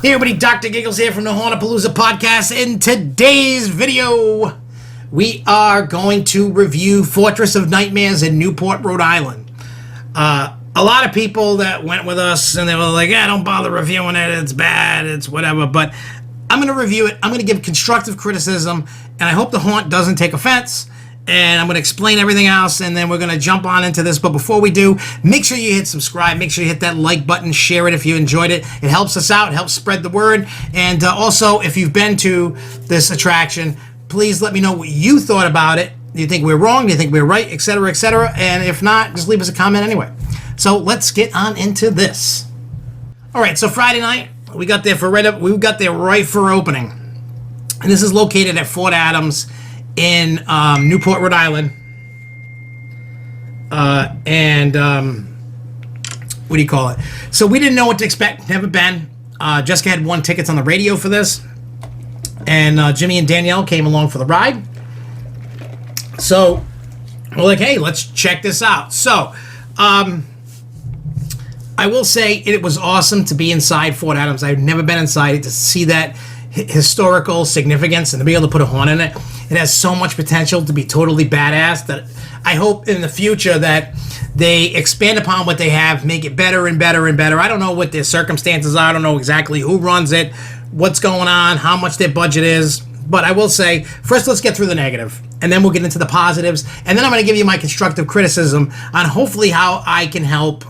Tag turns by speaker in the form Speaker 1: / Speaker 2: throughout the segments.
Speaker 1: Hey everybody, Dr. Gigglez here from the Hauntapolooza PODCAST. In today's video, we are going to review Fortress of Nightmares in Newport, Rhode Island. A lot of people that went with us and they were like, don't bother reviewing it, it's bad, it's whatever. But I'm going to review it, I'm going to give constructive criticism, and I hope the haunt doesn't take offense. And I'm going to explain everything else, and then we're going to jump on into this. But before we do, make sure you hit subscribe. Make sure you hit that like button. Share it if you enjoyed it. It helps us out. It helps spread the word. And also, if you've been to this attraction, please let me know what you thought about it. Do you think we're wrong? Do you think we're right? Etc., etc. And if not, just leave us a comment anyway. So let's get on into this. All right. So Friday night, we got there right for opening, and this is located at Fort Adams in Newport, Rhode Island. What do you call it? So we didn't know what to expect. Never been. Jessica had won tickets on the radio for this, and Jimmy and Danielle came along for the ride. So we're like, hey, let's check this out. So I will say it was awesome to be inside Fort Adams. I've never been inside it, to see that historical significance and to be able to put a haunt in it. It has so much potential to be totally badass that I hope in the future that they expand upon what they have, make it better and better and better. I don't know what their circumstances are. I don't know exactly who runs it, what's going on, how much their budget is. But I will say, first let's get through the negative, and then we'll get into the positives. And then I'm going to give you my constructive criticism on hopefully how I can help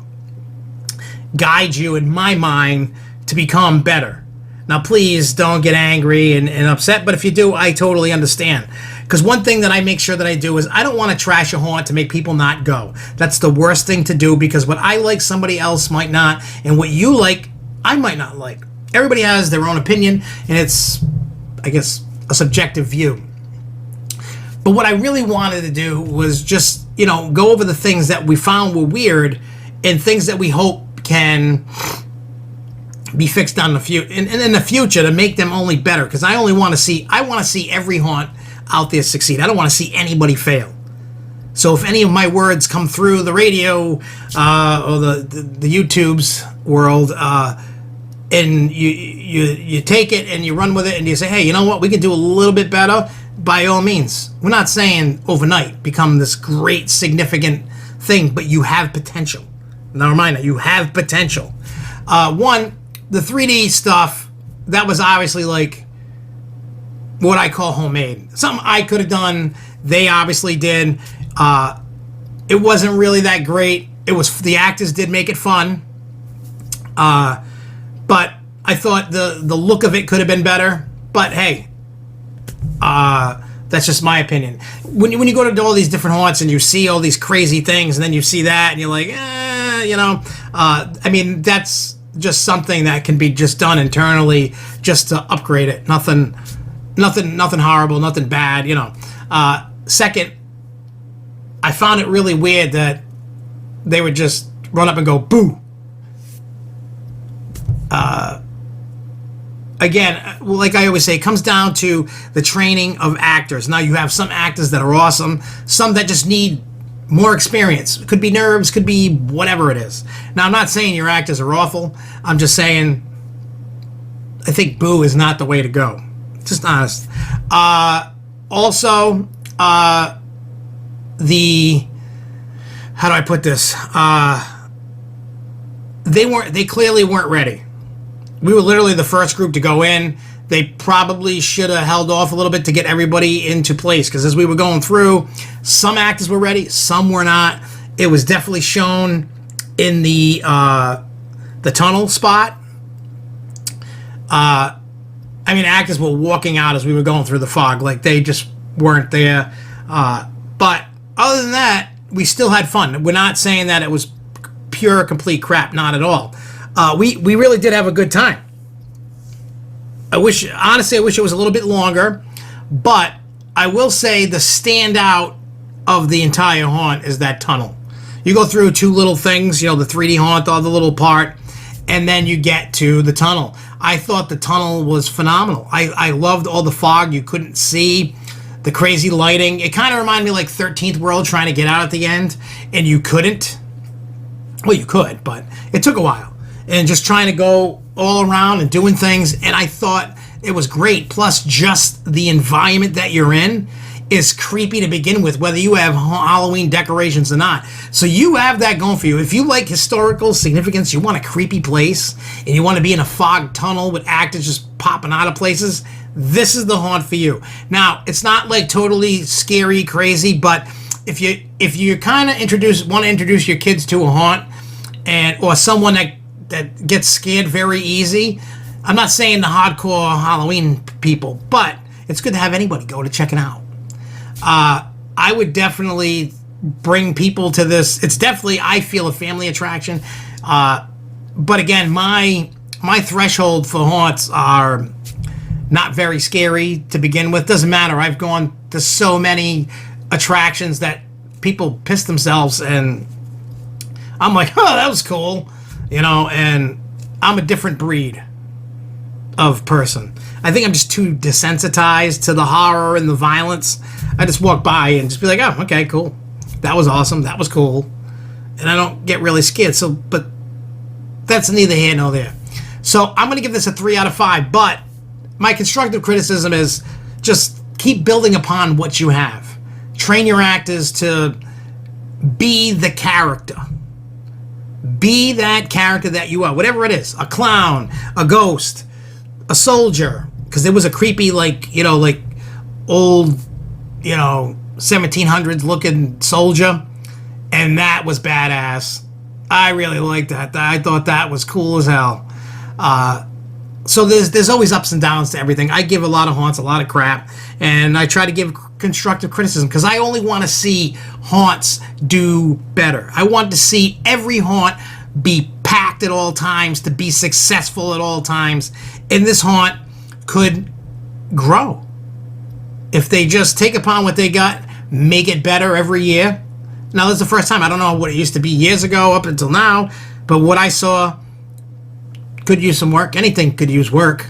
Speaker 1: guide you in my mind to become better. Now, please don't get angry and upset, but if you do, I totally understand. Because one thing that I make sure that I do is I don't want to trash a haunt to make people not go. That's the worst thing to do, because what I like, somebody else might not, and what you like, I might not like. Everybody has their own opinion, and it's, I guess, a subjective view. But what I really wanted to do was just, go over the things that we found were weird and things that we hope can be fixed in the future to make them only better, because I want to see every haunt out there succeed. I don't want to see anybody fail. So if any of my words come through the radio or the YouTube's world, and you take it and you run with it and you say, hey, you know what, we can do a little bit better, by all means. We're not saying overnight become this great significant thing, but you have potential. Now remind you have potential. The 3D stuff, that was obviously like what I call homemade. Something I could have done, they obviously did. It wasn't really that great. The actors did make it fun. But I thought the look of it could have been better. But hey, that's just my opinion. When you go to all these different haunts and you see all these crazy things, and then you see that and you're like, that's just something that can be just done internally just to upgrade it. Nothing horrible, nothing bad, Second, I found it really weird that they would just run up and go, boo. Again, like I always say, it comes down to the training of actors. Now, you have some actors that are awesome, some that just need more experience. It could be nerves, could be whatever it is. Now, I'm not saying your actors are awful. I'm just saying I think boo is not the way to go. Just honest. Also, how do I put this? They clearly weren't ready. We were literally the first group to go in. They probably should have held off a little bit to get everybody into place, because as we were going through, some actors were ready, some were not. It was definitely shown in the tunnel spot. Actors were walking out as we were going through the fog, like they just weren't there. But other than that, we still had fun. We're not saying that it was pure, complete crap, not at all. We really did have a good time. Honestly, I wish it was a little bit longer, but I will say the standout of the entire haunt is that tunnel. You go through two little things, the 3D haunt, all the little part, and then you get to the tunnel. I thought the tunnel was phenomenal. I loved all the fog you couldn't see, the crazy lighting. It kind of reminded me like 13th World trying to get out at the end, and you couldn't. Well, you could, but it took a while. and just trying to go all around and doing things. And I thought it was great. Plus, just the environment that you're in is creepy to begin with, whether you have Halloween decorations or not. So you have that going for you. If you like historical significance, you want a creepy place, and you want to be in a fog tunnel with actors just popping out of places, this is the haunt for you. Now, it's not like totally scary, crazy, but if you kind of want to introduce your kids to a haunt, or someone that gets scared very easy, I'm not saying the hardcore Halloween people, but it's good to have anybody go to check it out. I would definitely bring people to this. It's definitely, I feel, a family attraction. But again, my threshold for haunts are not very scary to begin with. Doesn't matter. I've gone to so many attractions that people piss themselves, and I'm like, oh, that was cool, and I'm a different breed of person. I think I'm just too desensitized to the horror and the violence. I just walk by and just be like, oh, okay, cool. That was awesome. That was cool. And I don't get really scared. So, but that's neither here nor there. So I'm going to give this a 3 out of 5. But my constructive criticism is just keep building upon what you have. Train your actors to be the character. Be that character that you are. Whatever it is. A clown, a ghost, a soldier. Because there was a creepy, like old, 1700s looking soldier, and that was badass. I really liked that. I thought that was cool as hell. So there's always ups and downs to everything. I give a lot of haunts a lot of crap, and I try to give constructive criticism because I only want to see haunts do better. I want to see every haunt be packed at all times, to be successful at all times, and this haunt could grow if they just take upon what they got, make it better every year. Now, this is the first time. I don't know what it used to be years ago up until now, but what I saw could use some work. Anything could use work.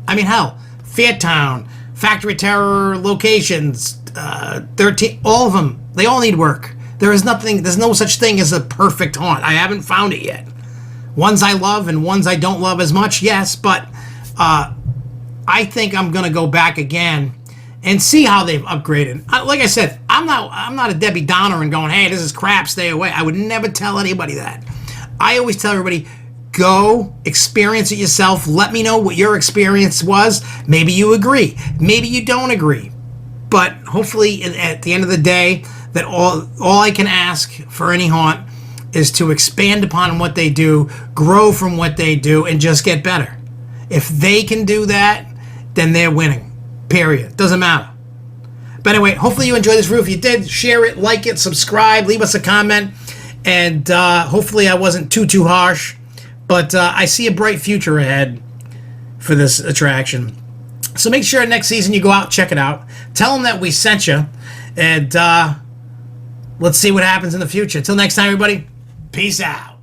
Speaker 1: I mean, hell, Fairtown, Factory Terror locations, 13, all of them, they all need work. There's no such thing as a perfect haunt. I haven't found it yet. Ones I love and ones I don't love as much, yes, but I think I'm going to go back again and see how they've upgraded. Like I said, I'm not a Debbie Downer and going, hey, this is crap, stay away. I would never tell anybody that. I always tell everybody, go experience it yourself. Let me know what your experience was. Maybe you agree. Maybe you don't agree. But hopefully at the end of the day, that all I can ask for any haunt is to expand upon what they do, grow from what they do, and just get better. If they can do that, then they're winning. Period. Doesn't matter. But anyway, hopefully you enjoyed this review. If you did, share it, like it, subscribe, leave us a comment, and hopefully I wasn't too harsh. But I see a bright future ahead for this attraction. So make sure next season you go out, check it out. Tell them that we sent you, and let's see what happens in the future. Until next time, everybody, peace out.